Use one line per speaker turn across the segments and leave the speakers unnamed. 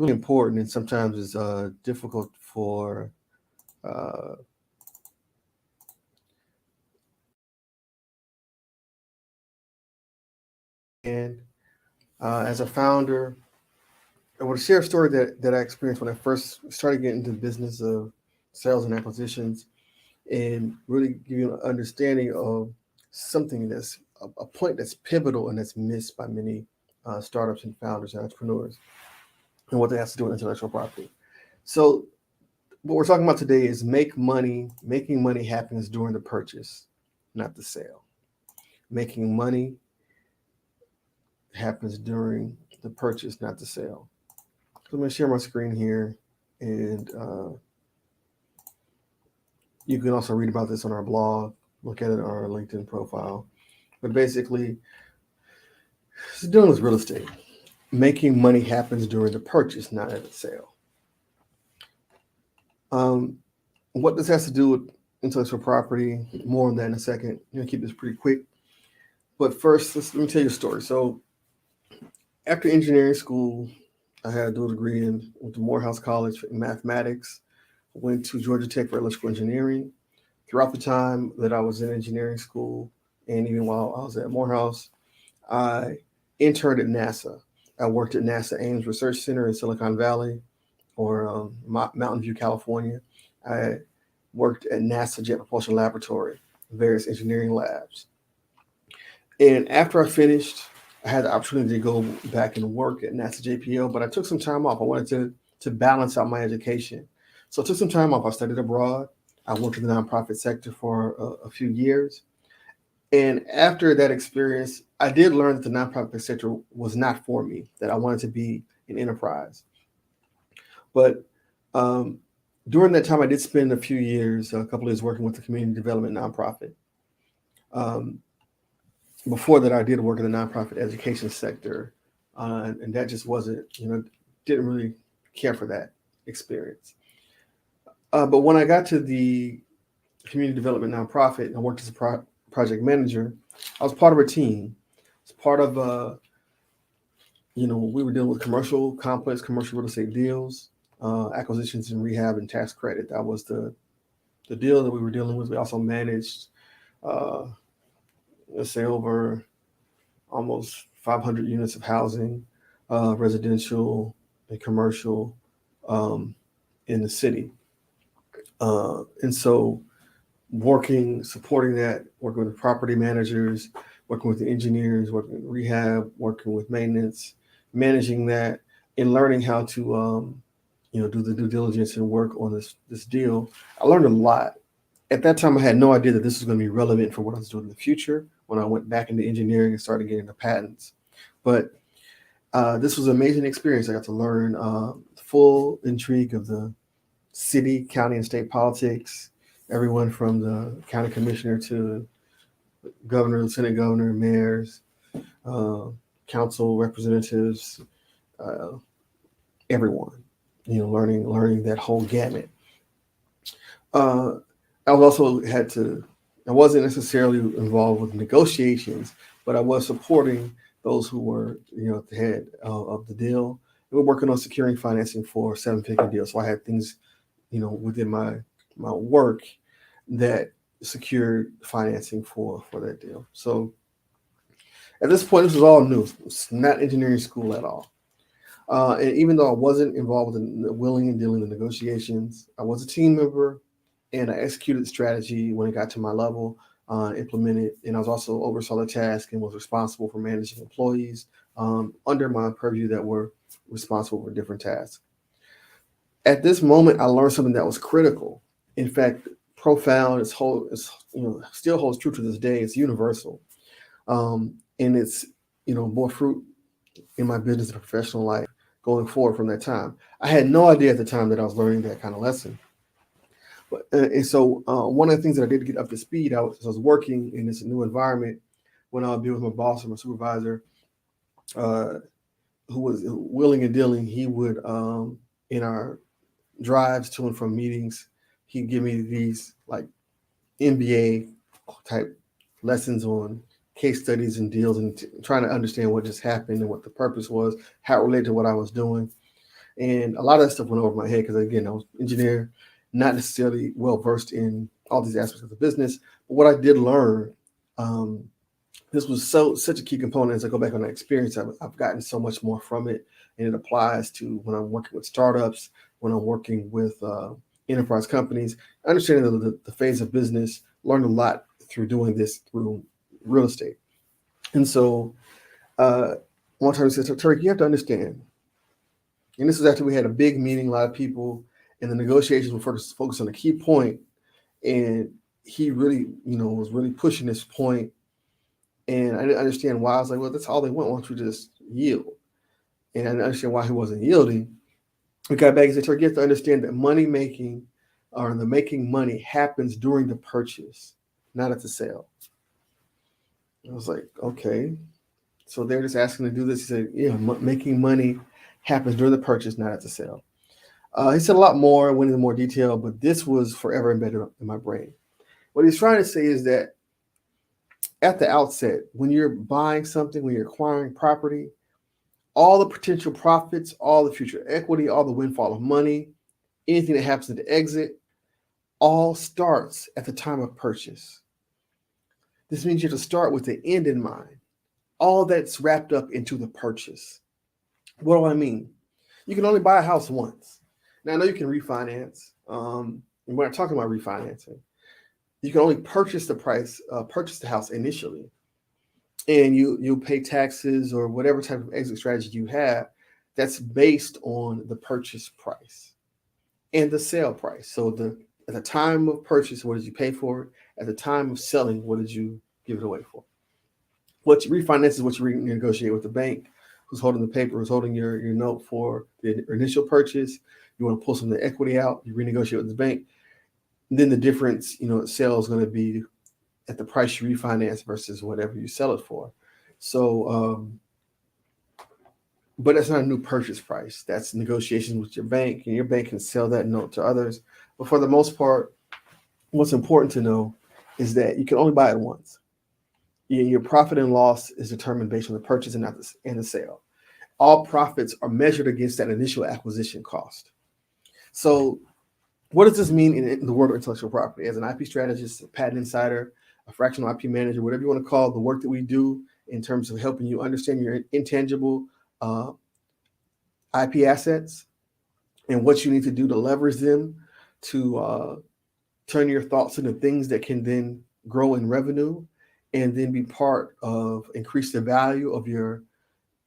really important, and sometimes it's difficult for uh, and as a founder, I want to share a story that I experienced when I first started getting into the business of sales and acquisitions, and really give you an understanding of something that's a point that's pivotal and that's missed by many startups and founders and entrepreneurs, and what that has to do with intellectual property. So, what we're talking about today is making money happens during the purchase, not the sale. Making money happens during the purchase, not the sale. So I'm going to share my screen here, and you can also read about this on our blog, look at it on our LinkedIn profile. But basically, it's dealing with real estate. Making money happens during the purchase, not at the sale. Um, what this has to do with intellectual property, more on that in a second. I'm going to keep this pretty quick. But first, let me tell you a story. So, after engineering school, I had a dual degree in went to Morehouse College in mathematics. Went to Georgia Tech for electrical engineering. Throughout the time that I was in engineering school, and even while I was at Morehouse, I interned at NASA. I worked at NASA Ames Research Center in Silicon Valley, or Mountain View, California. I worked at NASA Jet Propulsion Laboratory, various engineering labs. And after I finished, I had the opportunity to go back and work at NASA JPL, but I took some time off. I wanted to balance out my education. So I took some time off. I studied abroad. I worked in the nonprofit sector for a few years. And after that experience, I did learn that the nonprofit sector was not for me, that I wanted to be an enterprise. But um, during that time, I did spend a few years, a couple of years working with the community development nonprofit. Um, Before that, I did work in the nonprofit education sector, and that just wasn't, didn't really care for that experience. But when I got to the community development nonprofit and I worked as a project manager, I was part of a team. It's part of, we were dealing with complex commercial real estate deals, acquisitions and rehab and tax credit. That was the deal that we were dealing with. We also managed, uh, let's say, over almost 500 units of housing, residential and commercial, um, in the city. And so supporting that, working with property managers, working with the engineers, working with rehab, working with maintenance, managing that, and learning how to, do the due diligence and work on this deal. I learned a lot. At that time, I had no idea that this was going to be relevant for what I was doing in the future when I went back into engineering and started getting the patents. But this was an amazing experience. I got to learn the full intrigue of the city, county, and state politics, everyone from the county commissioner to governor, lieutenant governor, mayors, uh, council representatives, uh, everyone. Learning that whole gamut. Uh, I was also had to. I wasn't necessarily involved with negotiations, but I was supporting those who were, at the head of the deal. We were working on securing financing for seven-figure deals. So I had things, within my work that secured financing for that deal. So at this point, this was all new. It's not engineering school at all. And even though I wasn't involved in the willing and dealing with negotiations, I was a team member, and I executed the strategy when it got to my level, implemented, and I was also oversaw the task and was responsible for managing employees under my purview that were responsible for different tasks. At this moment, I learned something that was critical. In fact, profound. Still holds true to this day. It's universal, and it's bore fruit in my business and professional life going forward from that time. I had no idea at the time that I was learning that kind of lesson. But and so one of the things that I did to get up to speed, I was working in this new environment. When I would be with my boss or my supervisor, uh, who was willing and dealing, he would, in our drives to and from meetings, he'd give me these like MBA type lessons on case studies and deals, and trying to understand what just happened and what the purpose was, how it related to what I was doing. And a lot of that stuff went over my head because, again, I was an engineer, not necessarily well versed in all these aspects of the business. But what I did learn, um, this was such a key component. As I go back on that experience, I've gotten so much more from it, and it applies to when I'm working with startups, when I'm working with enterprise companies, understanding the phase of business. Learned a lot through doing this through real estate. And so one time he said, "So Turk, you have to understand." And this was after we had a big meeting, a lot of people, and the negotiations were focused on a key point. And he really, was really pushing this point. And I didn't understand why. I was like, well, that's all they want. Why don't you just yield? And I didn't understand why he wasn't yielding. We got back and said, Turk, you have to understand that money making or the making money happens during the purchase, not at the sale. I was like, okay. So they're just asking to do this. He said, yeah, making money happens during the purchase, not at the sale. He said a lot more, went into more detail, but this was forever embedded in my brain. What he's trying to say is that at the outset, when you're buying something, when you're acquiring property, all the potential profits, all the future equity, all the windfall of money, anything that happens at the exit, all starts at the time of purchase. This means you have to start with the end in mind. All that's wrapped up into the purchase. What do I mean? You can only buy a house once. Now, I know you can refinance. And we're not talking about refinancing. You can only purchase the house initially. And you'll pay taxes or whatever type of exit strategy you have. That's based on the purchase price and the sale price. So at the time of purchase, what did you pay for it? At the time of selling, what did you give it away for? What you refinance is what you renegotiate with the bank, who's holding the paper, who's holding your note for the initial purchase. You want to pull some of the equity out, you renegotiate with the bank. And then the difference, sale is going to be at the price you refinance versus whatever you sell it for. So, but that's not a new purchase price. That's negotiations with your bank, and your bank can sell that note to others. But for the most part, what's important to know is that you can only buy it once. Your profit and loss is determined based on the purchase and not the sale. All profits are measured against that initial acquisition cost. So what does this mean in the world of intellectual property? As an IP strategist, a patent insider, a fractional IP manager, whatever you want to call the work that we do in terms of helping you understand your intangible IP assets and what you need to do to leverage them to turn your thoughts into things that can then grow in revenue and then be part of increase the value of your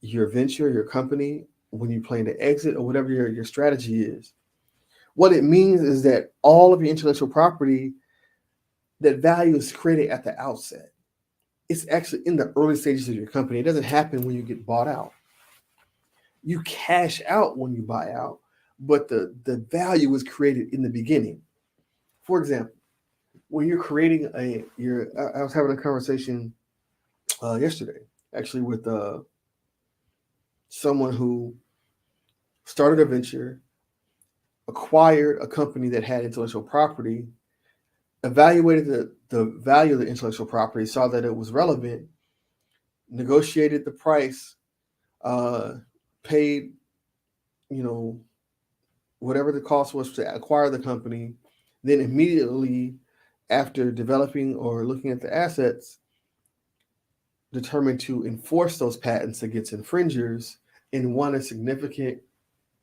venture, your company, when you plan to exit or whatever your strategy is. What it means is that all of your intellectual property, that value is created at the outset. It's actually in the early stages of your company. It doesn't happen when you get bought out. You cash out when you buy out, but the value is created in the beginning. For example, when you're creating I was having a conversation yesterday, actually, with someone who started a venture, acquired a company that had intellectual property, evaluated the value of the intellectual property, saw that it was relevant, negotiated the price, paid, whatever the cost was to acquire the company, then immediately after developing or looking at the assets, determined to enforce those patents against infringers and won a significant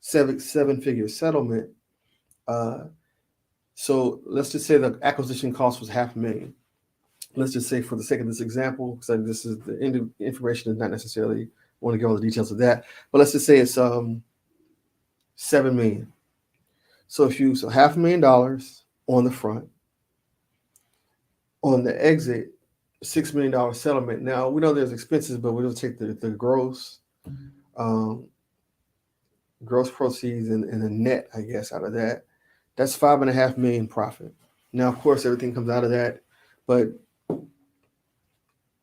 seven-figure settlement. So let's just say the acquisition cost was $500,000. Let's just say, for the sake of this example, because this is the information is not necessarily want to get all the details of that, but let's just say it's $7 million. So $500,000 on the front, on the exit, $6 million settlement. Now we know there's expenses, but we'll take the gross proceeds and the net, I guess, out of that. That's $5.5 million profit. Now, of course, everything comes out of that, but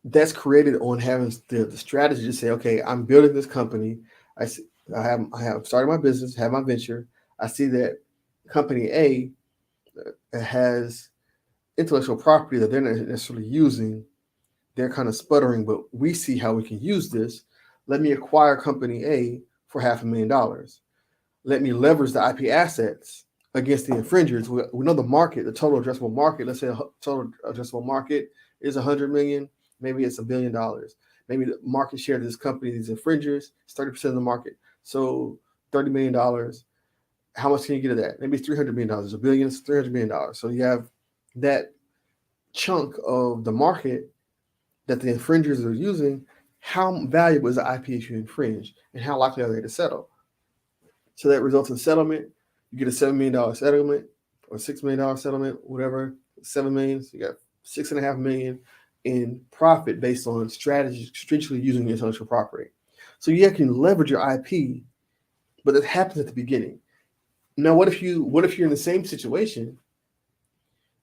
that's created on having the strategy to say, okay, I'm building this company. I have started my business, have my venture. I see that company A has intellectual property that they're not necessarily using. They're kind of sputtering, but we see how we can use this. Let me acquire company A for $500,000. let me leverage the IP assets against the infringers. We know the market, the total addressable market. Let's say a total addressable market is 100 million. Maybe it's $1 billion. Maybe the market share of this company, these infringers, is 30% of the market. So $30 million. How much can you get of that? Maybe it's $300 million. $1 billion is $300 million. So you have that chunk of the market that the infringers are using. How valuable is the IP if you infringe, and how likely are they to settle? So that results in settlement. You get a $7 million settlement or $6 million settlement, whatever, $7 million. So you got $6.5 million in profit based on strategically using your intellectual property. So you can leverage your IP, but it happens at the beginning. Now, what if you're in the same situation?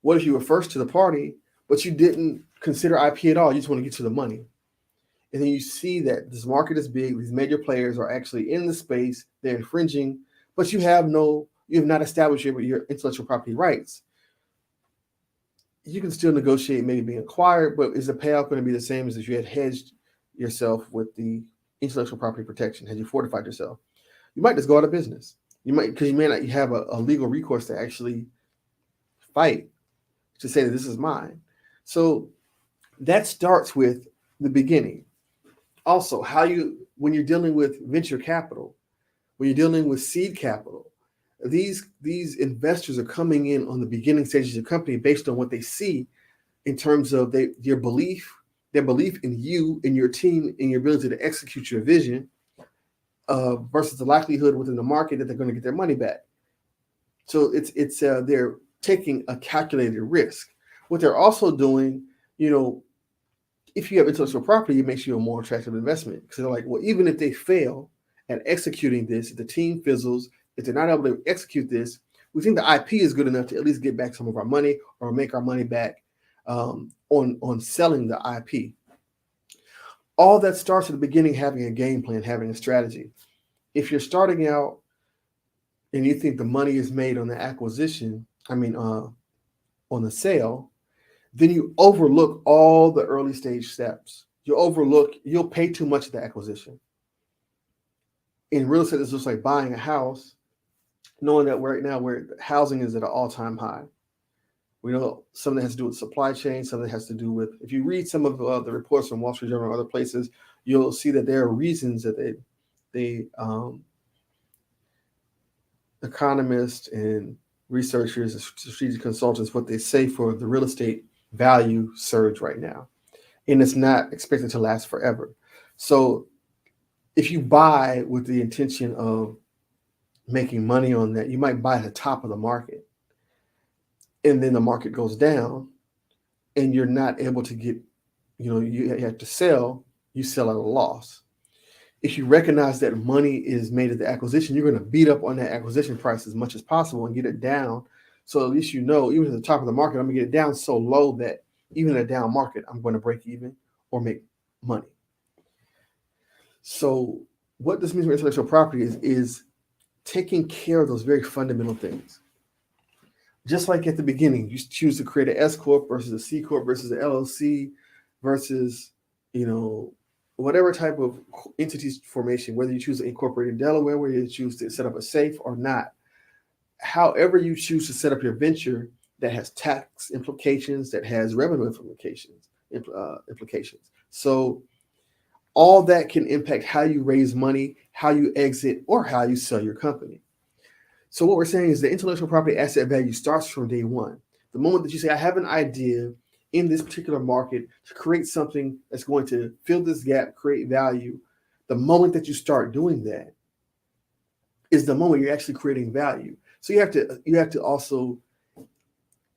What if you were first to the party, but you didn't consider IP at all? You just want to get to the money. And then you see that this market is big. These major players are actually in the space. They're infringing, but you have not established your intellectual property rights. You can still negotiate maybe being acquired, but is the payout going to be the same as if you had hedged yourself with the intellectual property protection? Had you fortified yourself? You might just go out of business. Because you may not have a legal recourse to actually fight to say that this is mine. So that starts with the beginning. Also, when you're dealing with venture capital, when you're dealing with seed capital, these investors are coming in on the beginning stages of the company based on what they see in terms of their belief in you, in your team, in your ability to execute your vision, versus the likelihood within the market that they're going to get their money back. So they're taking a calculated risk. What they're also doing, if you have intellectual property, it makes you a more attractive investment, because they're like, well, even if they fail at executing this, if the team fizzles, if they're not able to execute this, we think the IP is good enough to at least get back some of our money or make our money back on selling the IP. All that starts at the beginning, having a game plan, having a strategy. If you're starting out and you think the money is made on the acquisition, on the sale, then you overlook all the early stage steps. You'll pay too much at the acquisition. In real estate, it's just like buying a house, knowing that right now where housing is at an all-time high. We know some that has to do with supply chain, some that has to do with, if you read some of the reports from Wall Street Journal or other places, you'll see that there are reasons that they economists and researchers and strategic consultants, what they say for the real estate value surge right now. And it's not expected to last forever. So if you buy with the intention of making money on that, you might buy at the top of the market. And then the market goes down and you're not able to get, you have to sell, you sell at a loss. If you recognize that money is made at the acquisition, you're going to beat up on that acquisition price as much as possible and get it down. So at least even at the top of the market, I'm going to get it down so low that even in a down market, I'm going to break even or make money. So what this means for intellectual property is taking care of those very fundamental things. Just like at the beginning, you choose to create an S Corp versus a C Corp versus an LLC versus, whatever type of entity formation, whether you choose to incorporate in Delaware, whether you choose to set up a safe or not. However you choose to set up your venture, that has tax implications, that has revenue implications. So all that can impact how you raise money, how you exit, or how you sell your company. So what we're saying is the intellectual property asset value starts from day one. The moment that you say, I have an idea in this particular market to create something that's going to fill this gap, create value, the moment that you start doing that is the moment you're actually creating value. So you have to also,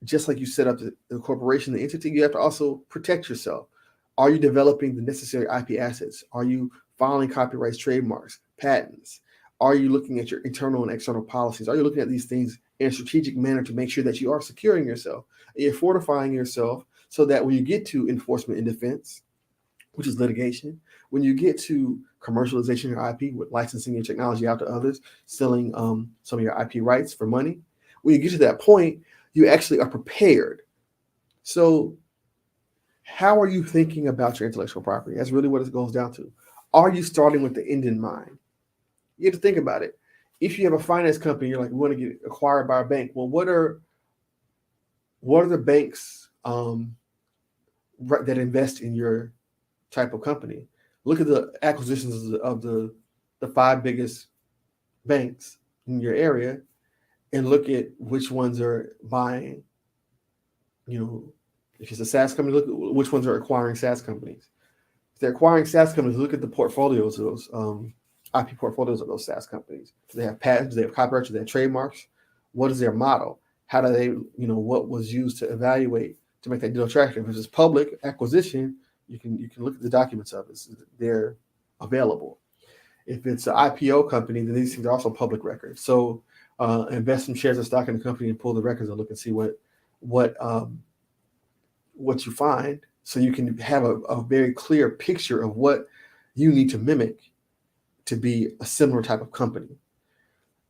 just like you set up the corporation, the entity, you have to also protect yourself. Are you developing the necessary IP assets? Are you filing copyrights, trademarks, patents? Are you looking at your internal and external policies? Are you looking at these things in a strategic manner to make sure that you are securing yourself and you're fortifying yourself so that when you get to enforcement and defense, which is litigation, when you get to commercialization of your IP with licensing your technology out to others, selling some of your IP rights for money, when you get to that point, you actually are prepared. So how are you thinking about your intellectual property? That's really what it goes down to. Are you starting with the end in mind? You have to think about it. if you have a finance company, you're like, we want to get acquired by a bank. Well, what are the banks that invest in your type of company? Look at the acquisitions of the five biggest banks in your area, and look at which ones are buying. If it's a SaaS company, look at which ones are acquiring SaaS companies. If they're acquiring SaaS companies, look at the portfolios of those IP portfolios of those SaaS companies. Do they have patents? Do they have copyrights? Do they have trademarks? What is their model? How do they, what was used to evaluate to make that deal attractive? If it's public acquisition, you can look at the documents of it. They're available. If it's an IPO company, then these things are also public records. So invest some shares of stock in the company and pull the records and look and see what you find, so you can have a very clear picture of what you need to mimic to be a similar type of company.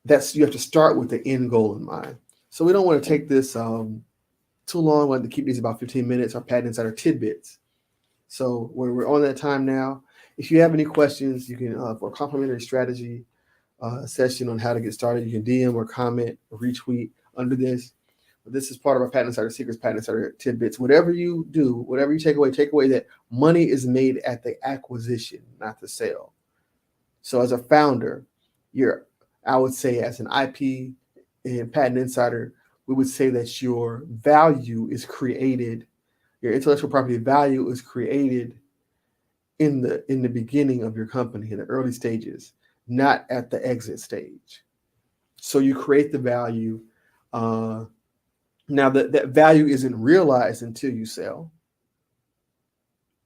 You have to start with the end goal in mind. So we don't want to take this too long. We want to keep these about 15 minutes. Our Patent Insider tidbits. So we're on that time now. If you have any questions, you can for a complimentary strategy session on how to get started, you can DM or comment or retweet under this. But this is part of our Patent Insider Secrets, Patent Insider tidbits. Whatever you do, whatever you take away that money is made at the acquisition, not the sale. So as a founder, I would say as an IP and Patent Insider, we would say that your value is created, your intellectual property value is created in the beginning of your company, in the early stages, not at the exit stage. So you create the value. Now that value isn't realized until you sell.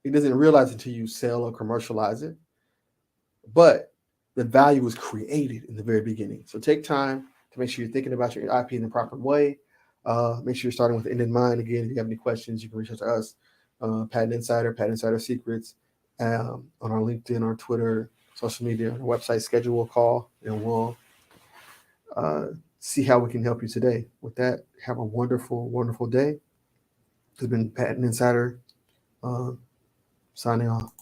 It doesn't realize until you sell or commercialize it. But the value was created in the very beginning. So take time to make sure you're thinking about your IP in the proper way. Make sure you're starting with the end in mind. Again, if you have any questions, you can reach out to us, Patent Insider, Patent Insider Secrets, on our LinkedIn, our Twitter, social media, our website. Schedule a call, and we'll see how we can help you today. With that, have a wonderful, wonderful day. This has been Patent Insider signing off.